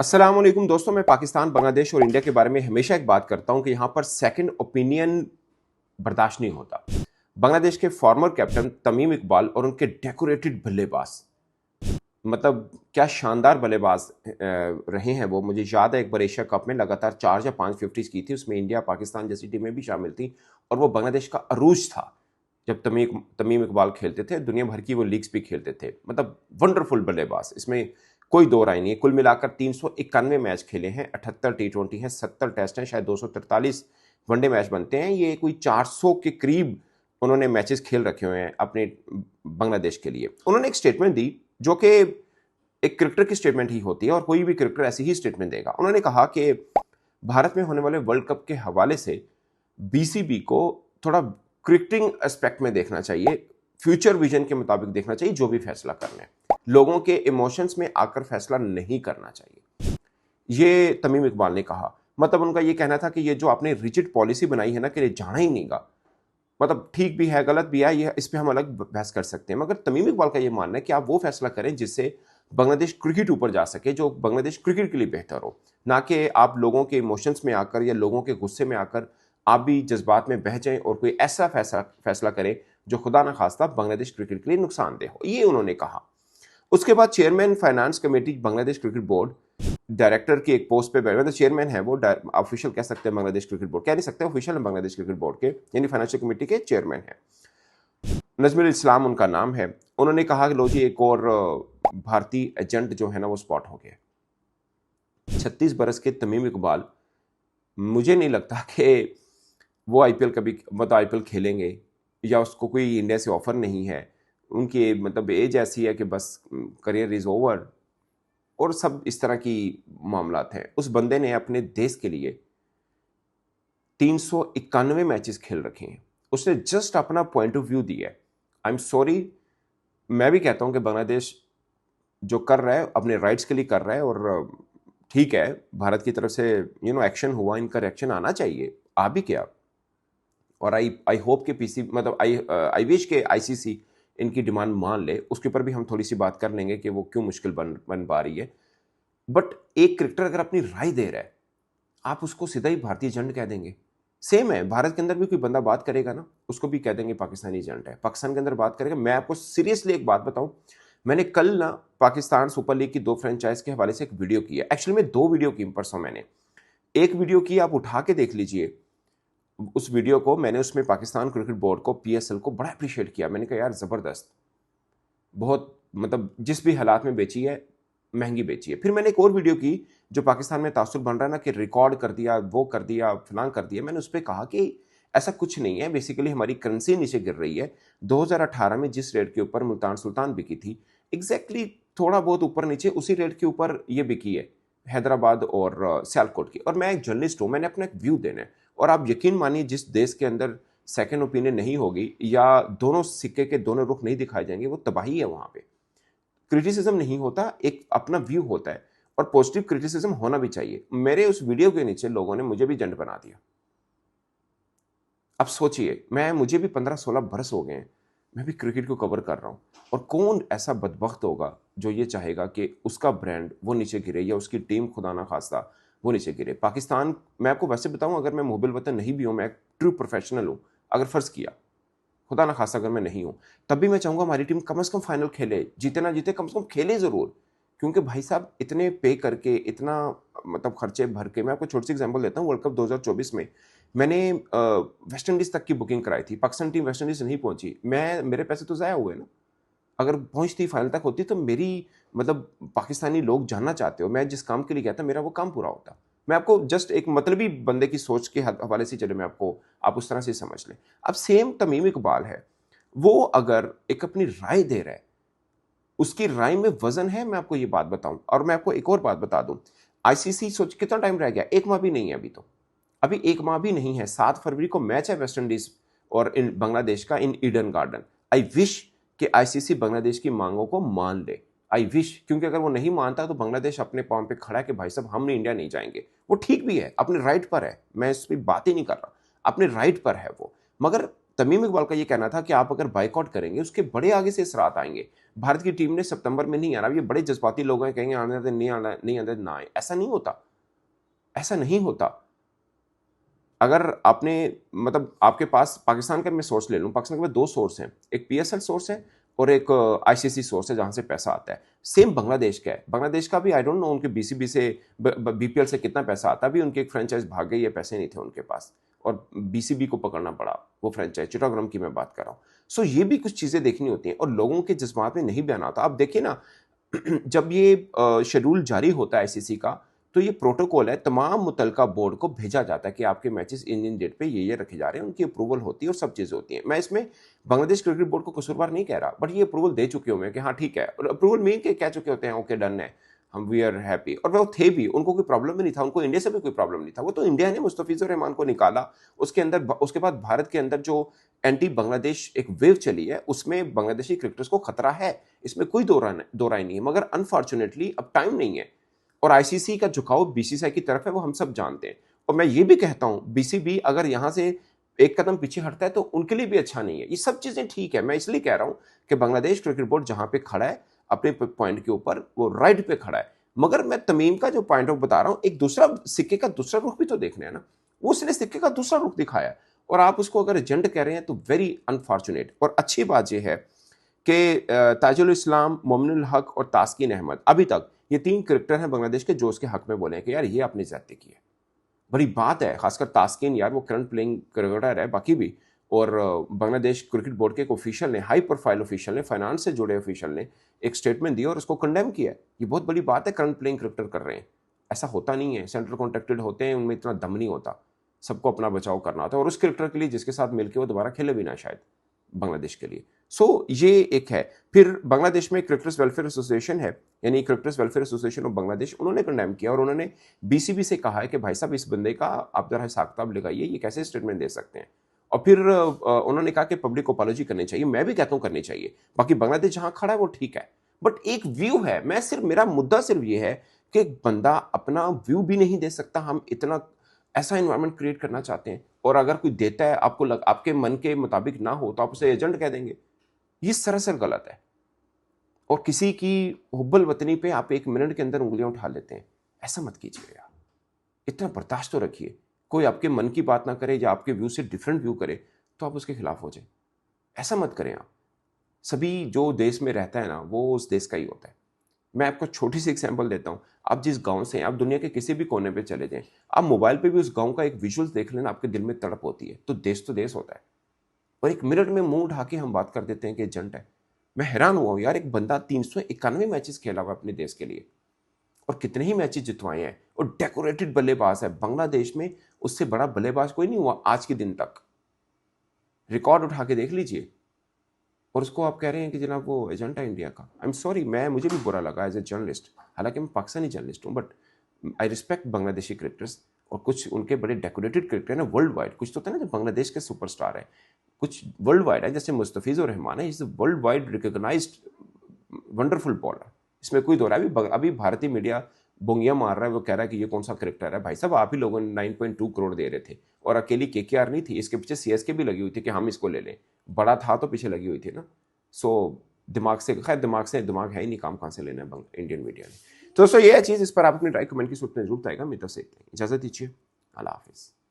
अस्सलाम वालेकुम दोस्तों। मैं पाकिस्तान, बांग्लादेश और इंडिया के बारे में हमेशा एक बात करता हूं कि यहां पर सेकंड ओपिनियन बर्दाश्त नहीं होता। बांग्लादेश के फॉर्मर कैप्टन तमीम इकबाल और उनके डेकोरेटेड बल्लेबाज, मतलब क्या शानदार बल्लेबाज रहे हैं वो। मुझे याद है एक बार एशिया कप में लगातार 4 या 5 50s की थी, उसमें इंडिया पाकिस्तान जैसी टीमें भी शामिल थी और वो बांग्लादेश का अरूज था जब तमीम इकबाल खेलते थे। दुनिया भर की वो लीग्स भी खेलते थे, मतलब वंडरफुल बल्लेबाज, इसमें कोई दो राय नहीं है। कुल मिलाकर 391 मैच खेले हैं, 78 T20 हैं, 70 टेस्ट हैं, शायद 243 वनडे मैच बनते हैं। ये कोई 400 के करीब उन्होंने मैचेस खेल रखे हुए हैं अपने बांग्लादेश के लिए। उन्होंने एक स्टेटमेंट दी जो कि एक क्रिकेटर की स्टेटमेंट ही होती है और कोई भी क्रिकेटर ऐसी ही स्टेटमेंट देगा। उन्होंने कहा कि भारत में होने वाले वर्ल्ड कप के हवाले से बीसीबी को थोड़ा क्रिकेटिंग एस्पेक्ट में देखना चाहिए, फ्यूचर विजन के मुताबिक देखना चाहिए। जो भी फैसला करना है, लोगों के इमोशंस में आकर फैसला नहीं करना चाहिए, ये तमीम इकबाल ने कहा। मतलब उनका ये कहना था कि ये जो आपने रिजिड पॉलिसी बनाई है ना कि ये जाना ही नहीं गा, मतलब ठीक भी है गलत भी है, ये इस पे हम अलग बहस कर सकते हैं, मगर तमीम इकबाल का ये मानना है कि आप वो फैसला करें जिससे बांग्लादेश क्रिकेट ऊपर जा सके, जो बांग्लादेश क्रिकेट के लिए बेहतर हो, ना कि आप लोगों के इमोशंस में आकर या लोगों के गुस्से में आकर आप भी जज्बात में बह जाएं और कोई ऐसा फैसला करें जो खुदा न खास्ता बांग्लादेश क्रिकेट के लिए नुकसानदेह हो, ये उन्होंने कहा। उसके बाद chairman finance committee Bangladesh cricket board director की एक पोस्ट पे बैठे, मतलब चेयरमैन है वो, ऑफिशियल कह सकते हैं बांग्लादेश क्रिकेट बोर्ड, कह नहीं सकते ऑफिशियल है बांग्लादेश क्रिकेट बोर्ड के, यानी फाइनेंशियल कमेटी के चेयरमैन है। नजमुल इस्लाम उनका नाम है। उन्होंने कहा कि लो जी, एक और भारतीय एजेंट जो है ना वो स्पॉट हो गया। 36 बरस के तमीम इकबाल, मुझे नहीं लगता कि वो आईपीएल कभी, मतलब आईपीएल खेलेंगे या उसको कोई इंडिया से ऑफर नहीं है। उनकी मतलब एज ऐसी है कि बस करियर इज ओवर और सब इस तरह की मामलात हैं। उस बंदे ने अपने देश के लिए 391 मैचेस खेल रखे हैं। उसने जस्ट अपना पॉइंट ऑफ व्यू दिया है। आई एम सॉरी, मैं भी कहता हूं कि बांग्लादेश जो कर रहा है अपने राइट्स के लिए कर रहा है और ठीक है, भारत की तरफ से एक्शन हुआ, इनका रिएक्शन आना चाहिए, आ भी क्या। और आई आई होप के पीसी, मतलब आई विश के आईसीसी इनकी डिमांड मान ले। उसके ऊपर भी हम थोड़ी सी बात कर लेंगे कि वो क्यों मुश्किल बन पा रही है। बट एक क्रिकेटर अगर अपनी राय दे रहा है, आप उसको सीधा ही भारतीय एजेंट कह देंगे। सेम है, भारत के अंदर भी कोई बंदा बात करेगा ना, उसको भी कह देंगे पाकिस्तानी एजेंट है। पाकिस्तान के अंदर बात करेगा। मैं आपको सीरियसली एक बात बताऊं, मैंने कल ना पाकिस्तान सुपर लीग की 2 फ्रेंचाइज के हवाले से एक वीडियो की है। एक्चुअली में 2 वीडियो की परसों मैंने, एक वीडियो की आप उठा के देख लीजिए उस वीडियो को। मैंने उसमें पाकिस्तान क्रिकेट बोर्ड को, पीएसएल को बड़ा अप्रिशिएट किया। मैंने कहा यार जबरदस्त, बहुत, मतलब जिस भी हालात में बेची है, महंगी बेची है। फिर मैंने एक और वीडियो की जो पाकिस्तान में तासुर बन रहा है ना कि रिकॉर्ड कर दिया, वो कर दिया, फलां कर दिया। मैंने उस पर कहा कि ऐसा कुछ नहीं है, बेसिकली हमारी करेंसी नीचे गिर रही है। 2018 में जिस रेट के ऊपर मुल्तान सुल्तान बिकी थी, एग्जैक्टली थोड़ा बहुत ऊपर नीचे उसी रेट के ऊपर ये बिकी है हैदराबाद और सियालकोट की। और मैं एक जर्नलिस्ट हूँ, मैंने अपना एक व्यू देना है। और आप यकीन मानिए, जिस देश के अंदर सेकेंड ओपिनियन नहीं होगी या दोनों सिक्के के दोनों रुख नहीं दिखाए जाएंगे, वो तबाही है। वहां पे क्रिटिसिज्म नहीं होता, एक अपना व्यू होता है और पॉजिटिव क्रिटिसिज्म होना भी चाहिए। मेरे उस वीडियो के नीचे लोगों ने मुझे भी जंड बना दिया। अब सोचिए, मुझे भी 15-16 बरस हो गए हैं, मैं भी क्रिकेट को कवर कर रहा हूं, और कौन ऐसा बदबख्त होगा जो ये चाहेगा कि उसका ब्रांड वो नीचे गिरे या उसकी टीम खुदा ना खास्ता वो नीचे गिरे। पाकिस्तान, मैं आपको वैसे बताऊं, अगर मैं मुहबिल वतन नहीं भी हूं, मैं ट्रू प्रोफेशनल हूं, अगर फर्ज किया खुदा ना खास्ता अगर मैं नहीं हूं, तब भी मैं चाहूंगा हमारी टीम कम से कम फाइनल खेले, जीते ना जीते कम से कम खेले जरूर। क्योंकि भाई साहब, इतने पे करके, इतना मतलब खर्चे भर के, मैं आपको छोटी सी एग्जांपल देता हूँ। वर्ल्ड कप 2024 में मैंने वेस्ट इंडीज तक की बुकिंग कराई थी। पाकिस्तान टीम वेस्ट इंडीज नहीं पहुंची, मेरे पैसे तो ज़ाया हुए ना। अगर पहुंचती फाइनल तक होती तो मेरी, मतलब पाकिस्तानी लोग जानना चाहते हो मैं जिस काम के लिए गया था, मेरा वो काम पूरा होता। मैं आपको जस्ट एक मतलबी बंदे की सोच के हवाले से चले, मैं आपको, आप उस तरह से समझ लें। अब सेम तमीम इकबाल है, वो अगर एक अपनी राय दे रहा है, उसकी राय में वजन है, मैं आपको ये बात बताऊं। और मैं आपको एक और बात बता दूं, आईसीसी, सोच कितना टाइम रह गया, 1 माह भी नहीं है अभी तो, अभी 1 माह भी नहीं है। 7 फरवरी को मैच है वेस्ट इंडीज और इन बांग्लादेश का, इन ईडन गार्डन। आई विश कि आईसीसी बांग्लादेश की मांगों को मान ले। आई विश, क्योंकि अगर वो नहीं मानता तो बांग्लादेश अपने पांव पे खड़ा है कि भाई साहब, हम इंडिया नहीं जाएंगे। वो ठीक भी है, अपने राइट पर है, मैं इस पर बात ही नहीं कर रहा, अपने राइट पर है वो। मगर तमीम इकबाल का ये कहना था कि आप अगर बाइकआउट करेंगे उसके बड़े आगे से असरात आएंगे। भारत की टीम ने सितंबर में नहीं आना, ये बड़े जज्बाती लोग हैं, कहेंगे आने दे, नहीं आना, नहीं आने दे, ना आए। ऐसा नहीं होता, ऐसा नहीं होता। अगर आपने मतलब आपके पास पाकिस्तान का मैं सोर्स ले लूँ, पाकिस्तान के पास दो सोर्स हैं, एक पीएसएल सोर्स है और एक आईसीसी सोर्स है जहाँ से पैसा आता है। सेम बांग्लादेश का है, बांग्लादेश का भी आई डोंट नो उनके बीसीबी से बीपीएल से कितना पैसा आता है। अभी उनकी एक फ्रेंचाइज भाग गई है, पैसे नहीं थे उनके पास और बीसीबी को पकड़ना पड़ा वो फ्रेंचाइज, चिटागोंग की मैं बात कर रहा हूँ। सो ये भी कुछ चीज़ें देखनी होती हैं और लोगों के जज्बात में नहीं बयान आता। आप देखिए ना, जब ये शेड्यूल जारी होता है आईसीसी का, तो ये प्रोटोकॉल है, तमाम मुतलका बोर्ड को भेजा जाता है कि आपके मैचेस इन डेट पे ये रखे जा रहे हैं, उनकी अप्रूवल होती है और सब चीज़ें होती हैं। मैं इसमें बांग्लादेश क्रिकेट बोर्ड को कसूरवार नहीं कह रहा, बट ये अप्रूवल दे चुके हुए हैं कि हाँ ठीक है, और अप्रूवल में के कह चुके होते हैं ओके डन है, हम वी आर हैप्पी। और वो थे भी, उनको कोई प्रॉब्लम भी नहीं था, उनको इंडिया से भी कोई प्रॉब्लम नहीं था। वो तो इंडिया ने मुस्तफिजुर रहमान को निकाला, उसके अंदर उसके बाद भारत के अंदर जो एंटी बांग्लादेश एक वेव चली है, उसमें बांग्लादेशी क्रिकेटर्स को खतरा है, इसमें कोई दो राय नहीं है। मगर अनफॉर्चुनेटली अब टाइम नहीं है और आईसीसी का झुकाव बीसीसीआई की तरफ है, वो हम सब जानते हैं। और मैं ये भी कहता हूं बीसीबी अगर यहां से एक कदम पीछे हटता है तो उनके लिए भी अच्छा नहीं है। ये सब चीजें ठीक है, मैं इसलिए कह रहा हूं कि बांग्लादेश क्रिकेट बोर्ड जहां पे खड़ा है अपने पॉइंट के ऊपर, वो राइट पे खड़ा है। मगर मैं तमीम का जो पॉइंट ऑफ बता रहा हूं, एक दूसरा सिक्के का दूसरा रुख भी तो देखना है ना। वो उसने सिक्के का दूसरा रुख दिखाया और आप उसको अगर एजेंट कह रहे हैं तो वेरी अनफॉर्चुनेट। और अच्छी बात यह है कि ताजुल इस्लाम, मोमिनुल हक और तास्किन अहमद अभी तक ये तीन क्रिकेटर हैं बांग्लादेश के जो उसके हक में बोले हैं कि यार ये आपने ज्यादती की है। बड़ी बात है, खासकर तास्किन, यार वो करंट प्लेइंग क्रिकेटर है, बाकी भी। और बांग्लादेश क्रिकेट बोर्ड के एक ऑफिशियल ने, हाई प्रोफाइल ऑफिशियल ने, फाइनेंस से जुड़े ऑफिशियल ने एक स्टेटमेंट दिया और उसको कंडेम किया। ये बहुत बड़ी बात है, करंट प्लेइंग क्रिकेटर कर रहे हैं, ऐसा होता नहीं है। सेंट्रल कॉन्ट्रैक्टेड होते हैं, उनमें इतना दम नहीं होता, सबको अपना बचाव करना होता है। और उस क्रिकेटर के लिए जिसके साथ मिलकर वो दोबारा खेले भी ना शायद बांग्लादेश के लिए। सो ये एक है। फिर बांग्लादेश में क्रिकेटर्स वेलफेयर एसोसिएशन है, यानी cricketers welfare association of Bangladesh, उन्होंने कंडेम किया और उन्होंने बीसीबी से कहा है कि भाई साहब इस बंदे का आप जरा हिसाब किताब लगाइए, ये कैसे स्टेटमेंट दे सकते हैं। और फिर उन्होंने कहा कि पब्लिक अपॉलॉजी करनी चाहिए। मैं भी कहता हूं करनी चाहिए, बाकी बांग्लादेश जहां खड़ा है वो ठीक है, बट एक व्यू है। मैं सिर्फ, मेरा मुद्दा सिर्फ ये है कि एक बंदा अपना व्यू भी नहीं दे सकता। हम इतना ऐसा इन्वायरमेंट क्रिएट करना चाहते हैं और अगर कोई देता है आपको आपके मन के मुताबिक ना हो तो आप उसे एजेंट कह देंगे। ये सरासर गलत है। और किसी की हुब्बुल वतनी पे आप एक मिनट के अंदर उंगलियां उठा लेते हैं, ऐसा मत कीजिए यार। इतना बर्दाश्त तो रखिए। कोई आपके मन की बात ना करे या आपके व्यू से डिफरेंट व्यू करे तो आप उसके खिलाफ हो जाए, ऐसा मत करें आप। सभी जो देश में रहता है ना वो उस देश का ही होता है। मैं आपको छोटी सी एग्जांपल देता हूं। आप जिस गांव से हैं, आप दुनिया के किसी भी कोने पे चले जाएं, आप मोबाइल पे भी उस गांव का एक विजुअल देख लेना, आपके दिल में तड़प होती है। तो देश होता है। और एक मिनट में मुंह उठा के हम बात कर देते हैं कि एजेंट है। मैं हैरान हुआ हूं यार, एक बंदा 391 मैचेस खेला हुआ अपने देश के लिए और कितने ही मैचेस जितवाए हैं और डेकोरेटेड बल्लेबाज है। बांग्लादेश में उससे बड़ा बल्लेबाज कोई नहीं हुआ आज के दिन तक, रिकॉर्ड उठा के देख लीजिए। और उसको आप कह रहे हैं कि जनाब वो एजेंट है इंडिया का। आई एम सॉरी, मुझे भी बुरा लगा एज ए जर्नलिस्ट। हालांकि मैं पाकिस्तानी जर्नलिस्ट हूँ, but I respect Bangladeshi cricketers और कुछ उनके बड़े डेकोरेटेड क्रिकेटर हैं वर्ल्ड वाइड। कुछ तो होता है ना जो बांग्लादेश के सुपरस्टार है, कुछ वर्ल्ड वाइड है, जैसे मुस्तफिजुर रहमान है, is world wide recognised wonderful bowler. इसमें कोई दो राय। अभी भारतीय मीडिया बोंगिया मार रहा है, वो कह रहा है कि ये कौन सा क्रिकेटर है। भाई साहब आप ही लोगों ने 9.2 करोड़ दे रहे थे और अकेली केकेआर नहीं थी, इसके पीछे सीएसके भी लगी हुई थी कि हम इसको ले लें। बड़ा था तो पीछे लगी हुई थी ना। सो दिमाग से, खैर दिमाग है ही नहीं, काम कहाँ से लेना है इंडियन मीडिया ने। तो दोस्तों ये चीज़, इस पर आप अपनी राय कमेंट की सूरत में जरूर आएगा। मेरी तरफ से इजाज़त दीजिए, अल्लाह हाफिज़।